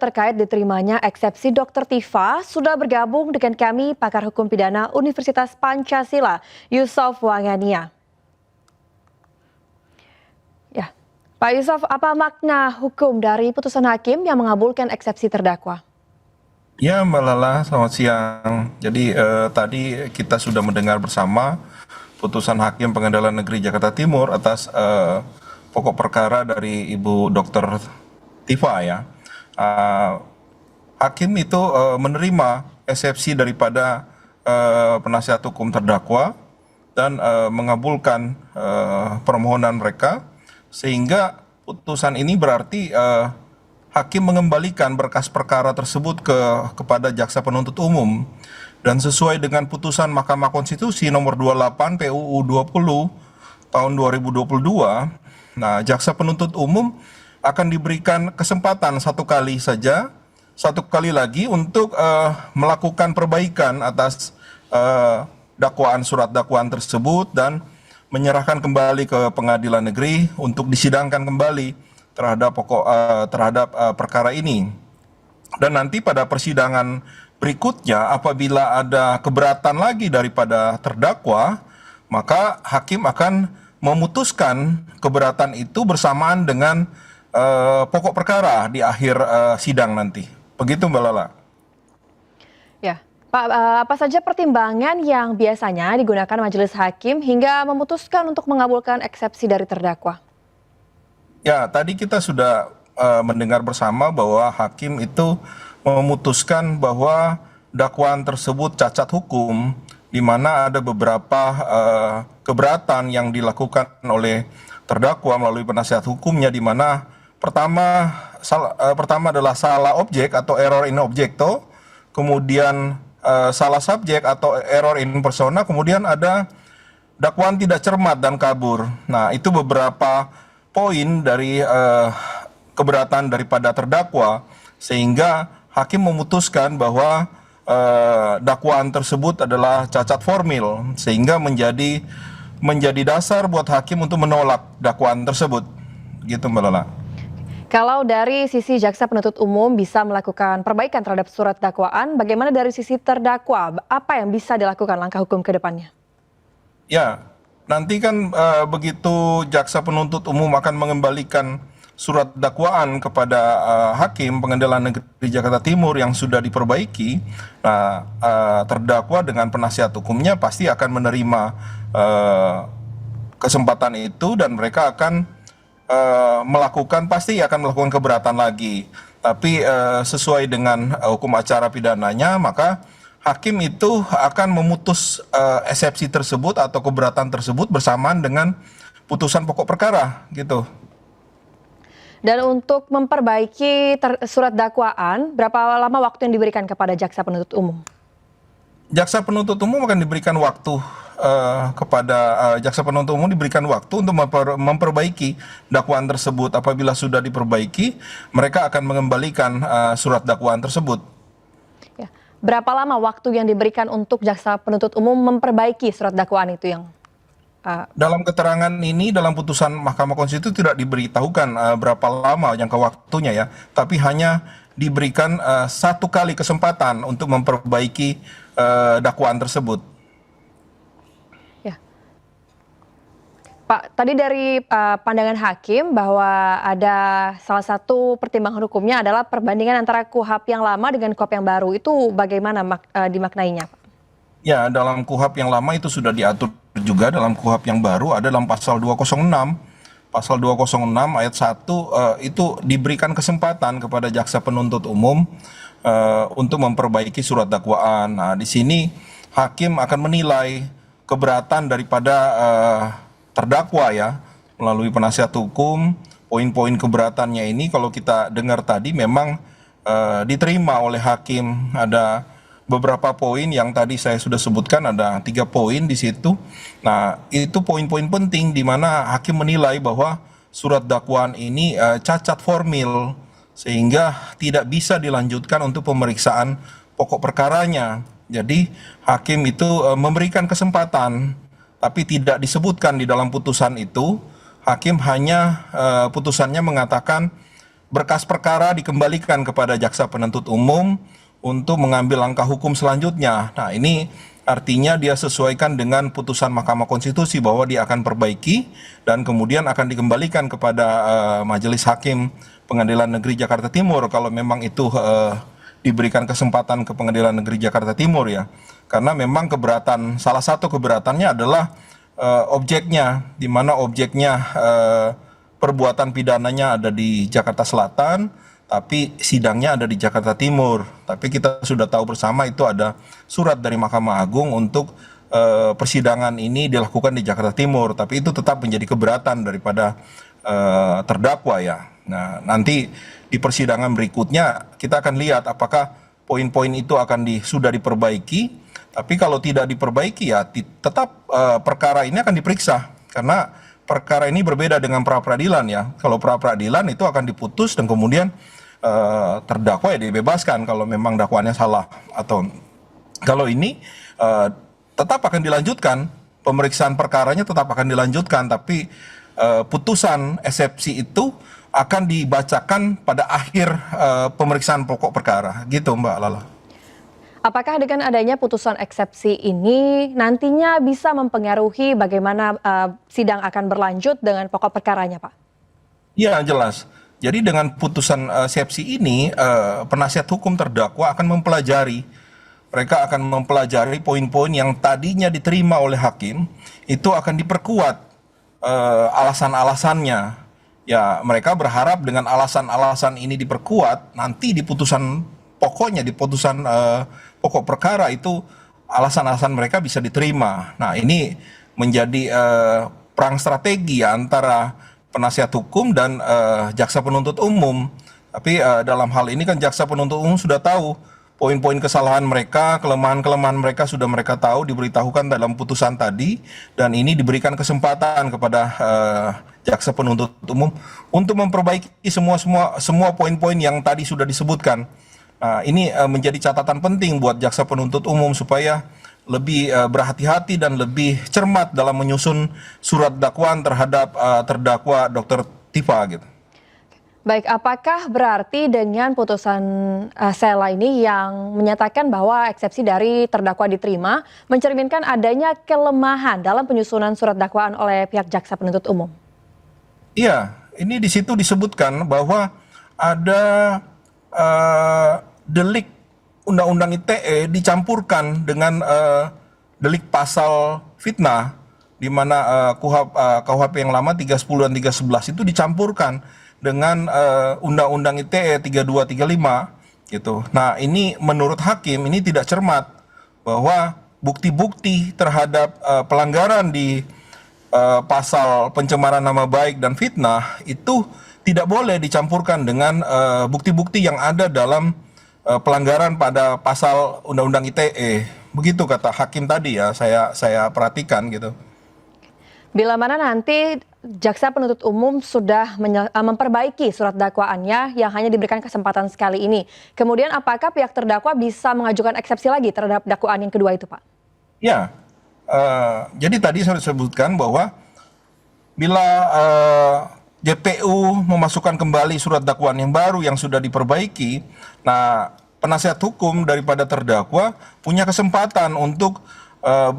terkait diterimanya eksepsi Dr. Tifa sudah bergabung dengan kami pakar hukum pidana Universitas Pancasila, Yusuf Wangania. Ya, Pak Yusuf, apa makna hukum dari putusan hakim yang mengabulkan eksepsi terdakwa? Ya, Mbak Lala, selamat siang. Jadi tadi kita sudah mendengar bersama putusan Hakim Pengadilan Negeri Jakarta Timur atas pokok perkara dari Ibu Dr. Tifa ya. Hakim itu menerima eksepsi daripada penasihat hukum terdakwa dan mengabulkan permohonan mereka, sehingga putusan ini berarti Hakim mengembalikan berkas perkara tersebut kepada jaksa penuntut umum, dan sesuai dengan putusan Mahkamah Konstitusi nomor 28 PUU 20 tahun 2022, nah jaksa penuntut umum akan diberikan kesempatan satu kali lagi untuk melakukan perbaikan atas surat dakwaan tersebut dan menyerahkan kembali ke pengadilan negeri untuk disidangkan kembali terhadap perkara ini. Dan nanti pada persidangan berikutnya, apabila ada keberatan lagi daripada terdakwa, maka hakim akan memutuskan keberatan itu bersamaan dengan pokok perkara di akhir sidang nanti. Begitu, Mbak Lala. Ya, Pak, apa saja pertimbangan yang biasanya digunakan majelis hakim hingga memutuskan untuk mengabulkan eksepsi dari terdakwa? Ya, tadi kita sudah mendengar bersama bahwa hakim itu memutuskan bahwa dakwaan tersebut cacat hukum, di mana ada beberapa keberatan yang dilakukan oleh terdakwa melalui penasihat hukumnya, di mana pertama adalah salah objek atau error in objecto, kemudian salah subjek atau error in persona, kemudian ada dakwaan tidak cermat dan kabur. Nah, itu beberapa poin dari keberatan daripada terdakwa, sehingga hakim memutuskan bahwa dakwaan tersebut adalah cacat formil, sehingga menjadi dasar buat hakim untuk menolak dakwaan tersebut. Gitu, Mbak Lala. Kalau dari sisi jaksa penuntut umum bisa melakukan perbaikan terhadap surat dakwaan, bagaimana dari sisi terdakwa? Apa yang bisa dilakukan langkah hukum ke depannya? Ya, nanti kan begitu jaksa penuntut umum akan mengembalikan surat dakwaan kepada Hakim Pengadilan Negeri Jakarta Timur yang sudah diperbaiki, nah terdakwa dengan penasihat hukumnya pasti akan menerima kesempatan itu, dan mereka akan pasti akan melakukan keberatan lagi. Tapi sesuai dengan hukum acara pidananya, maka hakim itu akan memutus eksepsi tersebut atau keberatan tersebut bersamaan dengan putusan pokok perkara, gitu. Dan untuk memperbaiki surat dakwaan, berapa lama waktu yang diberikan kepada jaksa penuntut umum? Jaksa penuntut umum akan diberikan waktu jaksa penuntut umum diberikan waktu untuk memperbaiki dakwaan tersebut. Apabila sudah diperbaiki, mereka akan mengembalikan surat dakwaan tersebut. Ya. Berapa lama waktu yang diberikan untuk jaksa penuntut umum memperbaiki surat dakwaan itu yang dalam keterangan ini, dalam putusan Mahkamah Konstitusi tidak diberitahukan berapa lama jangka waktunya ya, tapi hanya diberikan satu kali kesempatan untuk memperbaiki dakwaan tersebut. Ya, Pak, tadi dari pandangan hakim bahwa ada salah satu pertimbangan hukumnya adalah perbandingan antara KUHP yang lama dengan KUHP yang baru. Itu bagaimana dimaknainya, Pak? Ya, dalam KUHP yang lama itu sudah diatur juga, dalam KUHP yang baru ada dalam pasal 206. Pasal 206 ayat 1 itu diberikan kesempatan kepada jaksa penuntut umum untuk memperbaiki surat dakwaan. Nah, di sini hakim akan menilai keberatan daripada terdakwa ya, melalui penasihat hukum. Poin-poin keberatannya ini kalau kita dengar tadi memang diterima oleh hakim. Ada beberapa poin yang tadi saya sudah sebutkan, ada 3 poin di situ. Nah, itu poin-poin penting di mana hakim menilai bahwa surat dakwaan ini cacat formil, sehingga tidak bisa dilanjutkan untuk pemeriksaan pokok perkaranya. Jadi hakim itu memberikan kesempatan, tapi tidak disebutkan di dalam putusan itu. Hakim hanya putusannya mengatakan berkas perkara dikembalikan kepada jaksa penuntut umum untuk mengambil langkah hukum selanjutnya. Nah, ini artinya dia sesuaikan dengan putusan Mahkamah Konstitusi bahwa dia akan perbaiki dan kemudian akan dikembalikan kepada Majelis Hakim Pengadilan Negeri Jakarta Timur kalau memang itu diberikan kesempatan ke Pengadilan Negeri Jakarta Timur ya. Karena memang salah satu keberatannya adalah objeknya, di mana objeknya perbuatan pidananya ada di Jakarta Selatan, tapi sidangnya ada di Jakarta Timur. Tapi kita sudah tahu bersama itu ada surat dari Mahkamah Agung untuk persidangan ini dilakukan di Jakarta Timur, tapi itu tetap menjadi keberatan daripada terdakwa ya. Nah, nanti di persidangan berikutnya kita akan lihat apakah poin-poin itu sudah diperbaiki. Tapi kalau tidak diperbaiki ya tetap perkara ini akan diperiksa karena perkara ini berbeda dengan pra peradilan ya. Kalau pra peradilan itu akan diputus dan kemudian terdakwa ya dibebaskan kalau memang dakwaannya salah, atau kalau ini tetap akan dilanjutkan, pemeriksaan perkaranya tetap akan dilanjutkan, tapi putusan eksepsi itu akan dibacakan pada akhir pemeriksaan pokok perkara gitu Mbak Lala. Apakah dengan adanya putusan eksepsi ini nantinya bisa mempengaruhi bagaimana sidang akan berlanjut dengan pokok perkaranya, Pak? Iya, jelas. Jadi dengan putusan eksepsi ini, penasihat hukum terdakwa akan mempelajari. Mereka akan mempelajari poin-poin yang tadinya diterima oleh hakim, itu akan diperkuat alasan-alasannya. Ya, mereka berharap dengan alasan-alasan ini diperkuat, nanti di putusan pokoknya, di putusan pokok perkara itu alasan-alasan mereka bisa diterima. Nah, ini menjadi perang strategi ya, antara penasihat hukum dan jaksa penuntut umum. Tapi dalam hal ini kan jaksa penuntut umum sudah tahu poin-poin kesalahan mereka, kelemahan-kelemahan mereka sudah mereka tahu, diberitahukan dalam putusan tadi, dan ini diberikan kesempatan kepada jaksa penuntut umum untuk memperbaiki semua poin-poin yang tadi sudah disebutkan. Nah, ini menjadi catatan penting buat jaksa penuntut umum supaya lebih berhati-hati dan lebih cermat dalam menyusun surat dakwaan terhadap terdakwa Dr. Tifa gitu. Baik, apakah berarti dengan putusan Sela ini yang menyatakan bahwa eksepsi dari terdakwa diterima mencerminkan adanya kelemahan dalam penyusunan surat dakwaan oleh pihak jaksa penuntut umum? Iya, ini di situ disebutkan bahwa ada delik Undang-Undang ITE dicampurkan dengan delik pasal fitnah, di mana KUHP yang lama 310 dan 311 itu dicampurkan dengan Undang-Undang ITE 3235 gitu. Nah, ini menurut hakim ini tidak cermat bahwa bukti-bukti terhadap pelanggaran di pasal pencemaran nama baik dan fitnah itu tidak boleh dicampurkan dengan bukti-bukti yang ada dalam pelanggaran pada pasal Undang-Undang ITE. Begitu kata hakim tadi ya, saya perhatikan gitu. Bila mana nanti jaksa penuntut umum sudah memperbaiki surat dakwaannya yang hanya diberikan kesempatan sekali ini, kemudian apakah pihak terdakwa bisa mengajukan eksepsi lagi terhadap dakwaan yang kedua itu, Pak? Ya, jadi tadi saya sebutkan bahwa bila JPU memasukkan kembali surat dakwaan yang baru yang sudah diperbaiki, nah penasihat hukum daripada terdakwa punya kesempatan untuk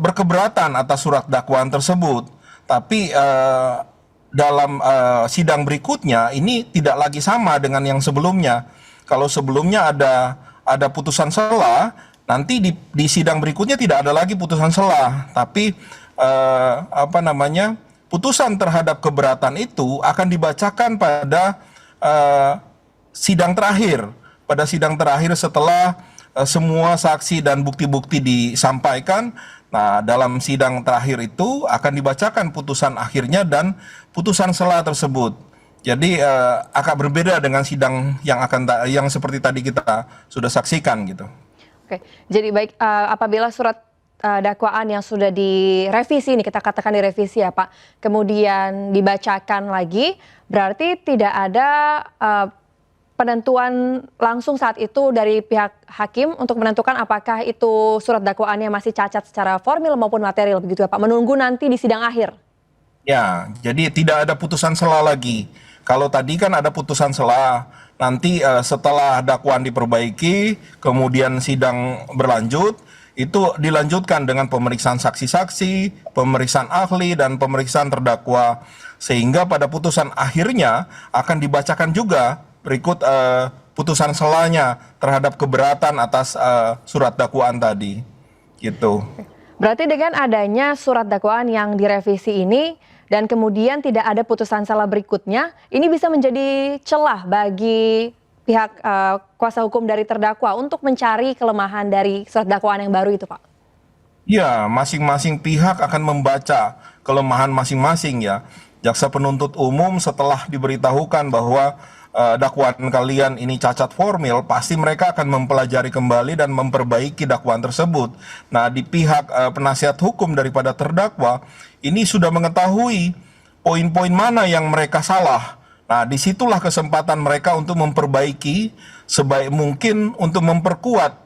berkeberatan atas surat dakwaan tersebut. Tapi dalam sidang berikutnya ini tidak lagi sama dengan yang sebelumnya. Kalau sebelumnya ada putusan sela, nanti di sidang berikutnya tidak ada lagi putusan sela, tapi putusan terhadap keberatan itu akan dibacakan pada sidang terakhir. Pada sidang terakhir setelah semua saksi dan bukti-bukti disampaikan. Nah, dalam sidang terakhir itu akan dibacakan putusan akhirnya dan putusan sela tersebut. Jadi agak berbeda dengan sidang yang seperti tadi kita sudah saksikan gitu. Oke, jadi baik, apabila surat dakwaan yang sudah direvisi, ini kita katakan direvisi ya Pak, kemudian dibacakan lagi, berarti tidak ada penentuan langsung saat itu dari pihak hakim untuk menentukan apakah itu surat dakwaannya masih cacat secara formil maupun material, begitu ya Pak, menunggu nanti di sidang akhir? Ya, jadi tidak ada putusan sela lagi. Kalau tadi kan ada putusan sela, nanti setelah dakwaan diperbaiki, kemudian sidang berlanjut, itu dilanjutkan dengan pemeriksaan saksi-saksi, pemeriksaan ahli, dan pemeriksaan terdakwa. Sehingga pada putusan akhirnya akan dibacakan juga berikut putusan selanya terhadap keberatan atas surat dakwaan tadi. Gitu. Berarti dengan adanya surat dakwaan yang direvisi ini dan kemudian tidak ada putusan sela berikutnya, ini bisa menjadi celah bagi pihak kuasa hukum dari terdakwa untuk mencari kelemahan dari surat dakwaan yang baru itu, Pak? Ya, masing-masing pihak akan membaca kelemahan masing-masing ya. Jaksa penuntut umum setelah diberitahukan bahwa dakwaan kalian ini cacat formil, pasti mereka akan mempelajari kembali dan memperbaiki dakwaan tersebut. Nah, di pihak penasihat hukum daripada terdakwa, ini sudah mengetahui poin-poin mana yang mereka salah. Nah, disitulah kesempatan mereka untuk memperbaiki sebaik mungkin untuk memperkuat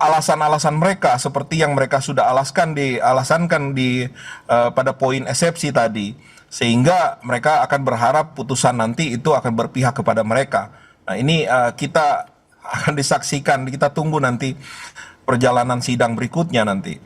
alasan-alasan mereka seperti yang mereka sudah alasankan di pada poin eksepsi tadi, sehingga mereka akan berharap putusan nanti itu akan berpihak kepada mereka. Nah, ini kita akan disaksikan, kita tunggu nanti perjalanan sidang berikutnya nanti.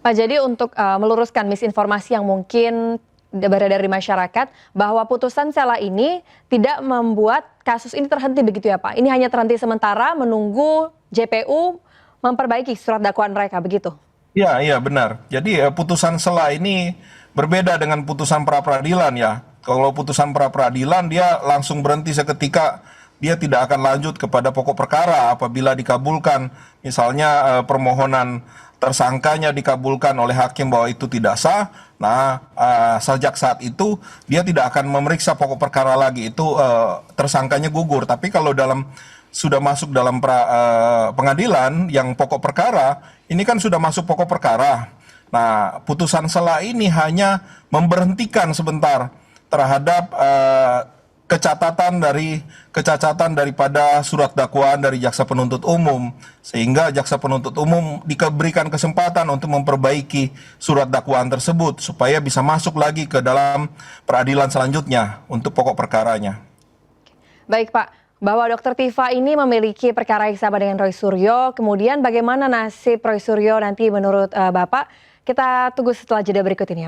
Pak, jadi untuk meluruskan misinformasi yang mungkin beredar di masyarakat bahwa putusan sela ini tidak membuat kasus ini terhenti begitu ya Pak? Ini hanya terhenti sementara menunggu JPU memperbaiki surat dakwaan mereka begitu? Ya, iya benar. Jadi putusan sela ini berbeda dengan putusan pra peradilan ya. Kalau putusan pra peradilan dia langsung berhenti seketika, dia tidak akan lanjut kepada pokok perkara apabila dikabulkan. Misalnya permohonan tersangkanya dikabulkan oleh hakim bahwa itu tidak sah. Nah, sejak saat itu dia tidak akan memeriksa pokok perkara lagi, itu tersangkanya gugur. Tapi kalau sudah masuk dalam pengadilan yang pokok perkara, ini kan sudah masuk pokok perkara. Nah, putusan sela ini hanya memberhentikan sebentar terhadap kecacatan daripada surat dakwaan dari jaksa penuntut umum, sehingga jaksa penuntut umum diberikan kesempatan untuk memperbaiki surat dakwaan tersebut supaya bisa masuk lagi ke dalam peradilan selanjutnya untuk pokok perkaranya. Baik Pak, bahwa Dr. Tifa ini memiliki perkara yang sama dengan Roy Suryo, kemudian bagaimana nasib Roy Suryo nanti menurut Bapak? Kita tunggu setelah jeda berikut ini ya.